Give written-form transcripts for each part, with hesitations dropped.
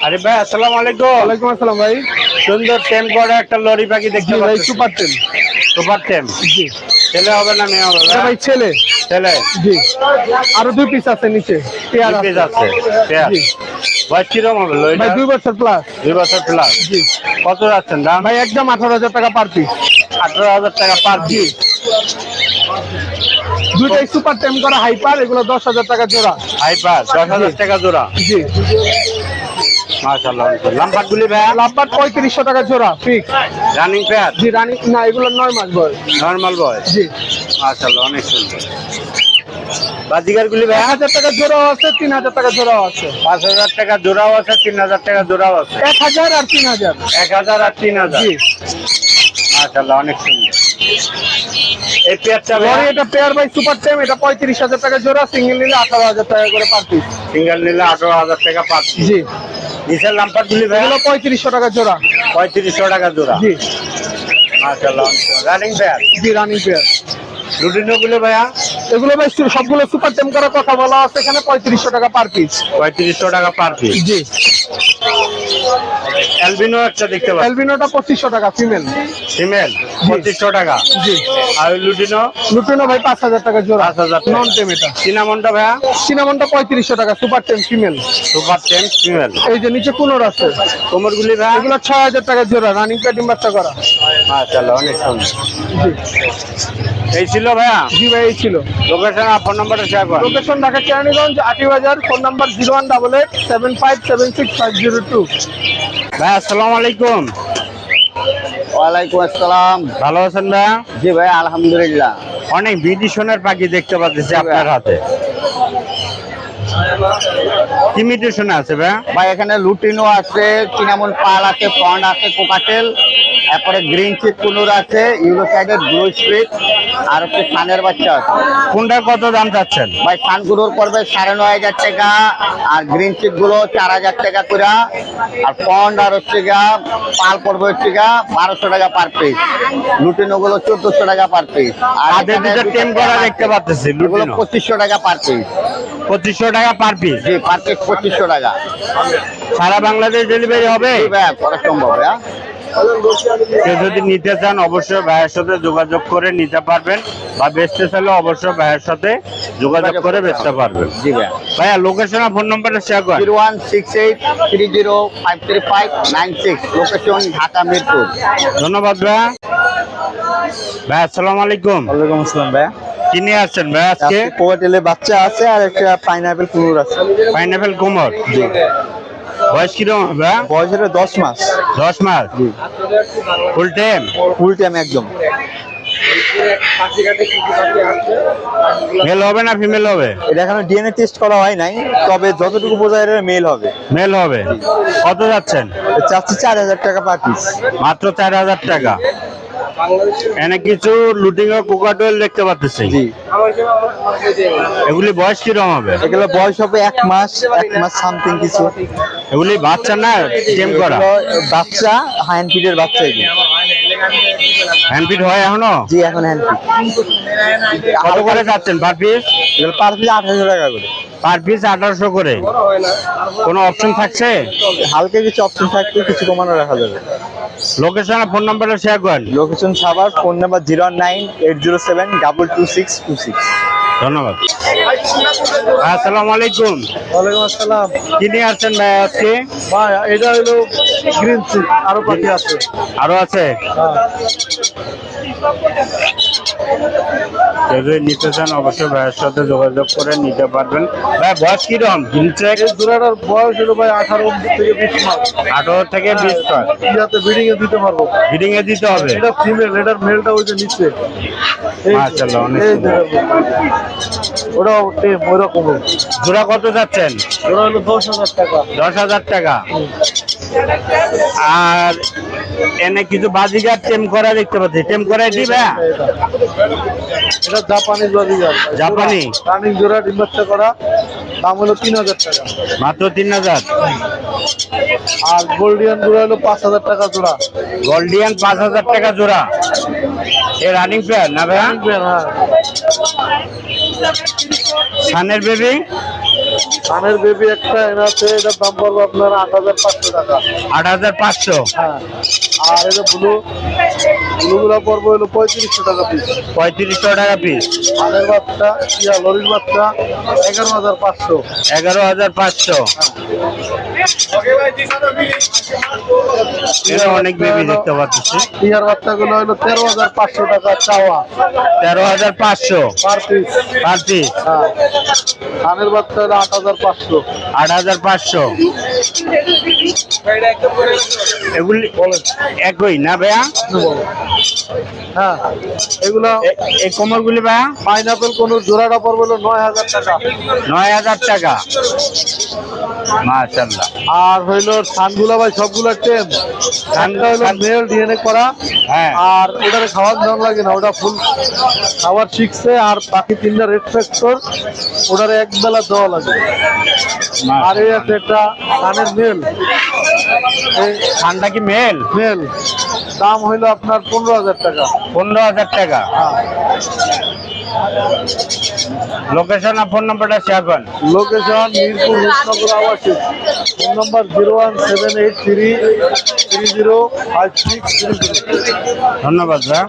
আরে ভাই আসসালামু আলাইকুম। ওয়ালাইকুম আসসালাম ভাই। সুন্দর টেম করা একটা লরি পাখি দেখতে জি ভাই, পাচ্ছি। Super ten. সুপার টেম। জি ছেলে হবে না মেয়ে হবে? এটা ভাই ছেলে। ছেলে। জি, আরো 2 পিস আছে নিচে, পেয়ার দুই পিস আছে। আছে। পেয়ার। জি বয়স কিরকম হবে ভাই, লরিটা? 2 বছর প্লাস। 2 বছর প্লাস। জি কত যাচ্ছেন দাম? ভাই, একদম 18,000 টাকা পার পিস। 18,000 টাকা পার জি, পিস। দুইটাই সুপার টেম করা হাইপার, এগুলো 10,000 টাকা জোড়া। হাইপার 10,000 টাকা জোড়া। জি, মাশাআল্লাহ। লাম্বার গুলি ভাই? লাভবার 3500 টাকা জোড়া ফিক্স। Running pair? জি রানি না, এগুলো 9 মাস বয়স। নরমাল বয়স। জি, মাশাআল্লাহ অনেক সুন্দর। বাজিগার গুলি ভাই? 1000 টাকা জোড়াও আছে, 3000 টাকা জোড়াও আছে। 5,000 টাকা জোড়াও আছে, 3,000 টাকা জোড়াও আছে। 1000 আর 3000। 1,000 আর 3,000। জি, মাশাআল্লাহ অনেক সুন্দর। এই পেয়ারটা লরি এটা পেয়ার ভাই সুপার টেম, এটা 35,000 টাকা জোড়া, সিঙ্গেল নিলে 18,000 টাকা করে পার পিস। সিঙ্গেল নিলে 18,000 টাকা পাচ্ছি। জি, নিচের লাম্পার গুলি ভাই? এগুলো 3500 টাকা জোড়া। 3500 টাকা জোড়া। জি, মাশাআল্লাহ রানিং পেয়ার। জি রানিং পেয়ার। লুটিনো গুলো ভাইয়া? এগুলো ভাই সবগুলো সুপার টেম করার কথা বলা আছে এখানে, 3500 টাকা পার পিস। 3500 টাকা পার পিস। জি, অ্যালবিনো একটা দেখতে পাচ্ছি। এলবিনোটা 2500 টাকা ফিমেল। ফিমেল 2500 টাকা। জি, আর লুটিনো? লুটিনো ভাই 5000 টাকা জোড়া। 5,000 টাকা। নন টেম এটা। সিনামনটা ভাইয়া? সিনামনটা 3500 টাকা সুপার টেম ফিমেল। Super ten female. এই যে নিচে কুনোর আছে, কোমর গুলি ভাইয়া? এগুলো 6000 টাকা জোড়া, রানিং প্যাটিং বাচ্চা করা। মাশাআল্লাহ অনেক সুন্দর। জি, এই ছিল ভাইয়া? জি ভাই এই ছিল। লোকেশন আর ফোন নাম্বারটা শেয়ার করুন। Location Dhaka Keraniganj, Atibazar. Phone number 0188757652। ভাই আসসালামু আলাইকুম। ওয়ালাইকুম আসসালাম। ভালো আছেন ভাইয়া? জি ভাই, আলহামদুলিল্লাহ। অনেক বিদেশনের পাখি দেখতে পাচ্ছি আপনার হাতে। কি মিউটেশন আছে ভাইয়া? ভাই এখানে লুটিনো আছে, চিনামন পাল আছে, পন্ড আছে, কোকাটেল, তারপরে গ্রিন চিক কুনুর আছে, ইউরো সাইডের ব্লু স্প্রিট, আর হচ্ছে সানের বাচ্চা আছে। কোনটা কত দাম চাচ্ছেন? ভাই সানগুলোর পড়বে 9,500 টাকা, আর গ্রিন চিক গুলো 4,000 টাকা করে, আর পন্ড আর হচ্ছে গা পাল পড়বে হচ্ছে গা 1200 টাকা পার পিস। লুটিনো গুলো 1400 টাকা পার পিস। আর তাদের দুটো টেম করা দেখতে পাচ্ছি এগুলো লুটিনো। 2500 টাকা পার পিস। 2500 টাকা পার পিস। জি, পার পিস 2500 টাকা। সারা বাংলাদেশ ডেলিভারি হবে? জি ভাই, করা সম্ভব ভাইয়া। কেউ যদি নিতে চান অবশ্যই ভাইয়ের সাথে যোগাযোগ করে নিতে পারবেন, বা বেচতে চাইলে অবশ্যই ভাইয়ের সাথে যোগাযোগ করে বেচতে পারবেন। জি ভাইয়া। ভাইয়া লোকেশন আর ফোন নাম্বারটা শেয়ার করেন। 016830533596, লোকেশন ঢাকা মিরপুর। ধন্যবাদ ভাইয়া। ভাই আসসালামু আলাইকুম। ওয়ালাইকুম আসসালাম ভাইয়া। কি নিয়ে আসছেন ভাই আজকে? কোকাটেলের বাচ্চা আছে আর একটা পাইনাপেল কুনুর আছে। পাইনাপেল কোমর। বয়স কিরকম ভাইয়া? বয়স হলো 10 মাস। 10 মাস। জি, ফুল টাইম? ফুল টাইম একদম। মেল হবে না ফিমেল হবে? এটা এখনো ডিএনএ টেস্ট করা হয় নাই, তবে যতটুকু বোঝা যায় এটা মেল হবে। মেল হবে। কত যাচ্ছেন? চাচ্ছি 4,000 টাকা পার পিস। মাত্র 4,000 টাকা। এনে কিছু লুটিং ও কোকাটেল দেখতে পাচ্ছি। জি, এগুলি বয়স কিরকম হবে? এগুলো বয়স হবে 1 মাস, 1 মাস সামথিং কিছু। এগুলি বাচ্চা না টেম করা? এগুলো বাচ্চা, হ্যান্ড ফিডের বাচ্চা এগুলো। হ্যান্ডফিট হয় এখনো? জি, এখন হ্যান্ড ফিড। কত করে যাচ্ছেন পার পিস? এগুলো পার পিস 1800 টাকা করে। পার পিস 1800 করে। কোনো অপশন থাকছে? হালকা কিছু অপশন থাকলে কিছু কমানো রাখা যাবে। লোকেশন আর ফোন নাম্বারটা শেয়ার করেন। Location Savar, phone number 09807226626। ধন্যবাদ। আসসালামু আলাইকুম। ওয়ালাইকুম আসসালাম। কি নিয়ে আসছেন ভাই আজকে? ভাই এটা হলো গ্রিন চিক, আরো পাখি আছে। আরো আছে? কেউ যদি নিতে চান অবশ্যই ভাইয়ের সাথে যোগাযোগ করে নিতে পারবেন। ভাই বয়স কিরকম? এই জোড়াটার বয়স হলো ভাই 18 থেকে 20 মাস। 18 থেকে 20 মাস। ইয়াতে ব্রিডিং এ দিতে পারবো। ফিডিং এ দিতে হবে। এটা ফিমেল, এটার মেলটা ওই যে নিচে। মাশাআল্লাহ অনেক এই সুন্দর। ওরাও টেম ওরকমই। জোড়া কত যাচ্ছেন? ওরা হলো 10,000 টাকা। 10,000 টাকা। আর এনে কিছু বাজিগার টেম করা দেখতে পাচ্ছি। টেম করাই দিবে? এটা জাপানিজ বাজিগার। জাপানি? রানিং জোড়া, ডিম বাচ্চা করা। দাম হলো 3,000 টাকা। মাত্র 3,000। আর গোল্ডিয়ান জোড়া হলো 5,000 টাকা জোড়া। গোল্ডিয়ান 5,000 টাকা জোড়া। এ রানিং পেয়ার না ভাইয়া? হ্যাঁ, সানের বেবি? কানের বেবি একটা এনে আছে, এটার দাম পড়বে আপনার 8,500 টাকা। 8,500। হ্যাঁ, আর এটা ব্লুগুলা পড়বে হলো 3500 টাকা পিস। 3500 টাকা পিস। কানের বাচ্চা লরির বাচ্চা 11,500। 11,500। এটা অনেক বেবি দেখতে পাচ্ছি। টিয়ার বাচ্চাগুলো হলো 13,500 টাকা চাওয়া। 13,500 পার পিস। Per piece. হ্যাঁ, কানের বাচ্চা হলো 8,500। 8,500। এগুলি একই না ভাইয়া? হ্যাঁ, এগুলো এই কোমরগুলি ভাইয়া? পাইনাপেল কোন জোড়াটা পড়বে হলো 9,000 টাকা। 9,000 টাকা। মাশাআল্লাহ। আর হইলো সানগুলা ভাই সবগুলা টেম। সানটা হলো মেল ডিএনএ করা। হ্যাঁ। আর ওটারে খাওয়ার দাম লাগে না, ওটা ফুল খাবার শিখছে। আর বাকি 3টা রেড ফ্যাক্টর, ওটারে এক বেলা দেওয়া লাগে। আর এই আছে একটা কানের মেল। এই ঠান্ডা কি মেল? মেল দাম হইলো আপনার 15,000 টাকা। 15,000 টাকা। লোকেশন আর ফোন নাম্বারটা শেয়ার করেন। লোকেশন মিরপুর রূপনগর আবাসিক। ফোন নম্বর 01783305630। ধন্যবাদ ভাই।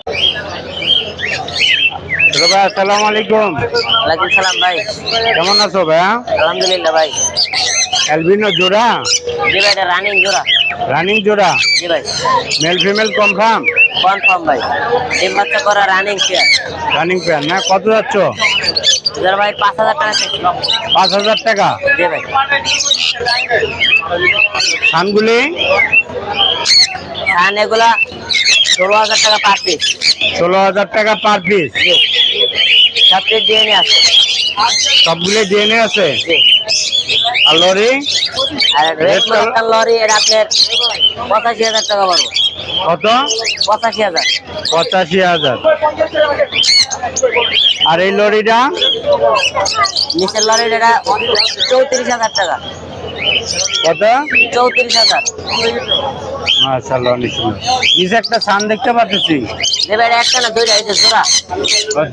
ছোট ভাই আসসালামু আলাইকুম। ওয়ালাইকুম সালাম ভাই। কেমন আছো ভাইয়া? আলহামদুলিল্লাহ ভাই। অ্যালবিনো জোড়া? জি ভাই, এটা রানিং জোড়া। রানিং জোড়া? জি ভাই, মেল ফিমেল কনফার্ম? কনফার্ম ভাই। ডিম বাচ্চা করা রানিং পেয়ার। রানিং পেয়ার না? কত যাচ্ছ? এদের ভাই 5,000 টাকা চাইছিল। 5,000 টাকা। জি ভাই। ধানগুলি? ধান এগুলা 16,000 টাকা পার পিস। 16,000 টাকা পার পিস। জি, সবটি ডিএনএ আছে। সবগুলি ডিএনএ আছে? জি। আর লরি? আর রেড মাস্টার লরি এটা আপনার 85,000 টাকা পড়বে। কত? 85,000। 85,000। আর এই লরিটা? নিচের লরি এটা 34,000 টাকা। কত? 34,000। মাশাআল্লাহ, অনেক সুন্দর। নিচে একটা সান দেখতে পাচ্ছি। জি ভাই, এটা একটা না দুইটা, এই যে জোড়া।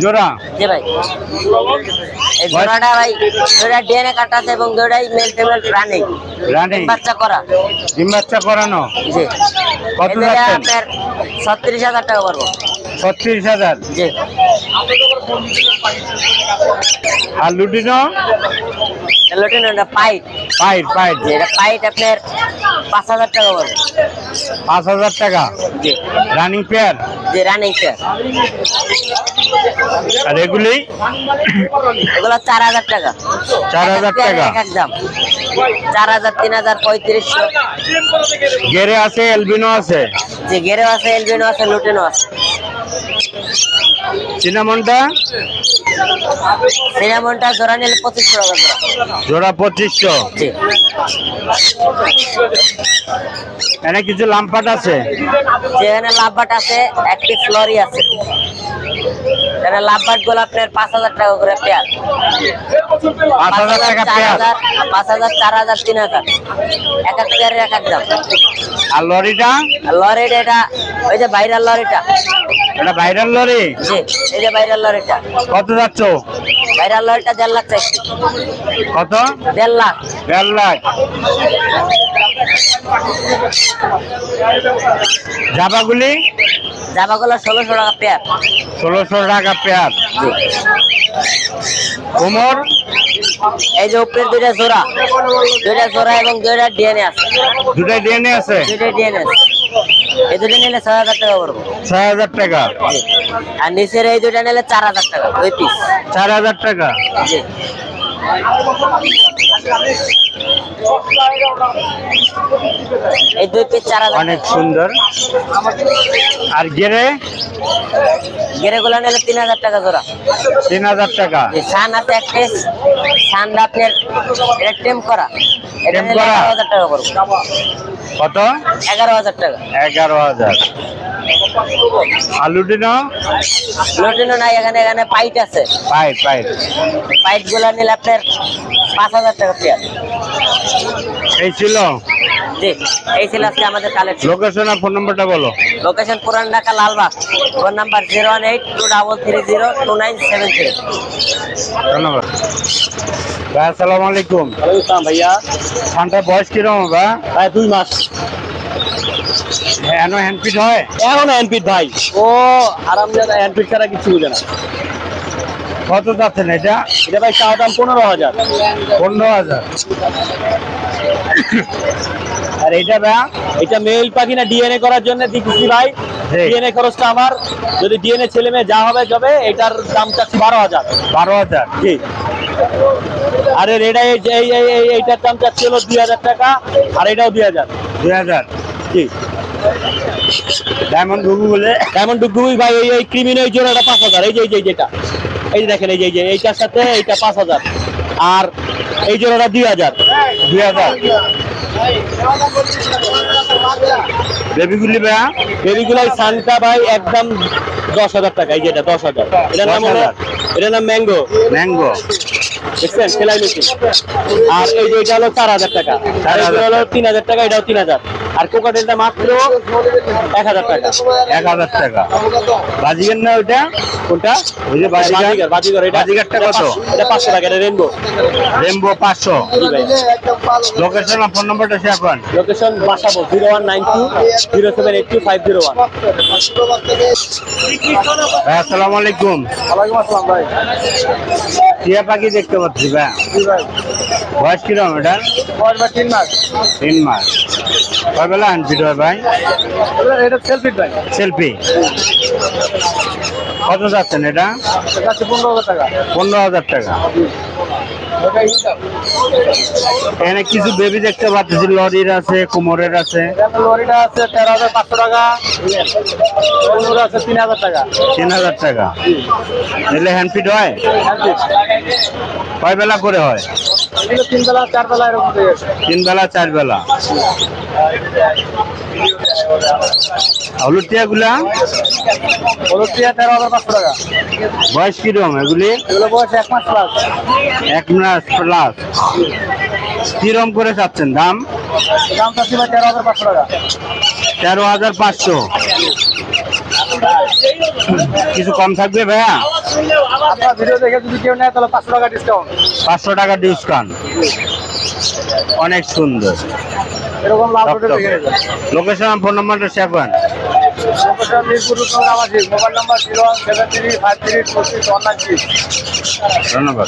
জোড়া? জি ভাই। এই জোড়াটা ভাই দুইটা ডিএনএ কাটা আছে এবং দুইটাই মেল ফিমেল রানিং। রানিং বাচ্চা করা। ডিম বাচ্চা করানো? জি। কত এদের যাচ্ছেন? আপনার 36,000 টাকা পড়বো। 36,000। জি। আর লুটিনো? লুটিনো এটা পাইট। Pied pied. জি, এটা পাইট আপনার 5,000 টাকা পড়বে। 5,000 টাকা। জি। Running pair? জি, রানিং পেয়ার। আর এগুলি? এগুলো 4,000 টাকা। 4,000 টাকা। এক এক দাম। 4,000, 3,000, 3500। গেরে আছে, এলবিনো আছে? জি, গেরেও আছে, এলবিনো আছে, লুটিনো আছে। চিনামনটা? সিনামনটা জোড়া নিলে 2500 টাকা জোড়া। জোড়া 2500। জি। এখানে কিছু লাম্পাট আছে? যেখানে লাভবাট আছে, একটি ফ্লোরি আছে। এখানে লাভবাট গুলো আপনার 5,000 টাকা করে পেয়ার। 5,000 টাকা পেয়ার। 5,000, 4,000, 3,000। এক এক পেয়ারের এক এক দাম। আর লরিটা? আর লরিটা এটা ওই যে ভাইরাল লরিটা। এটা ভাইরাল লরি? জি, এই যে ভাইরাল লরিটা। কত যাচ্ছ? ভাইরাল লরিটা 1.5 লাখ চাইছি। কত? 1.5 লাখ। 1.5 লাখ। জাবাগুলি? জামাগুলো 1,600 টাকা পেয়ার। 1,600 টাকা পেয়ার। জি। কোমর? এই যে উপরের দুইটা জোড়া এবং দুইটা ডিএনএ আছে। দুটাই ডিএনএ আছে? দুইটা ডিএনএ আছে। এই দুটো নিলে 6,000 টাকা পড়বো। 6,000 টাকা। জি। আর নিচের এই দুইটা নিলে 4,000 টাকা 2 পিস। 4,000 টাকা। জি। এই 2 পিস 4,000। অনেক সুন্দর। আর গেরে? গেরেগুলো নিলে 3,000 টাকা জোড়া। 3,000 টাকা। জি, সান আছে এক পিস। সানটা আপনার এটা টেম করা। এটা টেম নিলে করা? 11,000 টাকা পড়বো। কত? 11,000 টাকা। 11,000। আলুটিনো? লটিনো নাই, এখানে পাইট আছে। Pint pied. পাইট গুলা নিলে আপনার 5,000 টাকা পেয়ার। এই ছিল? জি, এই ছিল আজকে আমাদের কালেকশন। লোকেশন আর ফোন নাম্বারটা বলো। লোকেশন পুরান ঢাকা, লালবাগ। Phone number 01823302973। ধন্যবাদ। ভাই আসসালামু আলাইকুম। ভাইয়া ধানটার বয়স কিরকম বা প্রায় 2 মাস এনো হ্যান্ডপিট হয়? এখন হ্যান্ডপিট ভাই, ও আরামদায়ক হ্যান্ডপিট ছাড়া কিছু বুঝে না। কত যাচ্ছেন এটা? এটা ভাই চাওয়া দাম 15,000। 15,000। আর এটা ভাই? এটা মেল পাখি না ডিএনএ করার জন্য দিচ্ছি ভাই। জি। ডিএনএ খরচটা আমার, যদি ডিএনএ ছেলে মেয়ে যা হবে যাবে, এটার দাম চাচ্ছি 12,000। 12,000। জি। আরে এটা এইটার দাম চাচ্ছি হলো 2,000 টাকা, আর এটাও 2,000। 2,000। জি। ডায়মন্ড ঘুঘু বলে? ডায়মন্ড ডুগুই ভাই, এই ক্রিমিনো এই জোড়াটা 5,000। এই যে যেটা, এই যে দেখেন, এই যে এইটার সাথে এইটা 5,000, আর এই জোড়াটা 2,000। 2,000। বেবিগুলি ভাই? বেবিগুলাই সানটা ভাই একদম 10,000 টাকা। এই যেটা 10,000, এটার নাম হলো, 10,000। এটার নাম ম্যাঙ্গো। ম্যাঙ্গো। দেখছেন সেলাই মেশিন। আর এই যে এটা হলো 4,000 টাকা, আর এটা হলো 3,000 টাকা, এটাও 3,000। আর কোকাটেলটা মাত্র 1,000 টাকা। 1,000 টাকা। বাজিগার না ওইটা? কোনটা? ওই যে বাজিগার। বাজিগর এটা, বাজিগারটা কত? এটা 500 টাকা, এটা রেনবো। রেমবো 500। জি ভাই। লোকেশন আর ফোন নাম্বারটা শেয়ার করেন। লোকেশন বাসাবো 01920782 501। ভাই আসসালামু আলাইকুম। ওয়ালাইকুম আসসালাম ভাই। টিয়া পাখি দেখতে পাচ্ছি ভাই। জি ভাই। বয়স কিরকম এটা? বয়স ভাই 3 মাস। 3 মাস। কয় বেলা হ্যান্ডপিট হয় ভাই? এটা সেলফি ভাই। সেলফি। কত যাচ্ছেন এটা? এটা আছে 15,000 টাকা। 15,000 টাকা। এখানে কিছু বেবি দেখতে পাচ্ছি, লরির আছে, কোমরের আছে। লরিটা আছে 13,500 টাকা, কোনোটা আছে 3,000 টাকা। 3,000 টাকা। নিলে হ্যান্ডপিট হয়? কয় বেলা করে হয়? এগুলো 3 বেলা 4 বেলা এরকম দিয়ে গেছে। 3 বেলা 4 বেলা। হলুদ টিয়াগুলা? হলুদ টিয়া 13,500 টাকা। বয়স কিরকম এগুলি? এগুলো বয়স 1 মাস প্লাস। 1 মাস প্লাস। কিরকম করে চাচ্ছেন দাম? দাম চাচ্ছি ভাই 13,500 টাকা। 13,500। কিছু কম থাকবে ভাইয়া? আপনার ভিডিও দেখে যদি কেউ নেয় তাহলে 500 টাকা ডিসকাউন্ট। 500 টাকা ডিসকাউন্ট। অনেক সুন্দর। এরকম লাভ রেটে দেখে নেবেন। লোকেশন ফোন নাম্বারটা শেয়ার করেন। লোকেশন মিরপুর নামাজি, মোবাইল নাম্বার 0173532419। ধন্যবাদ।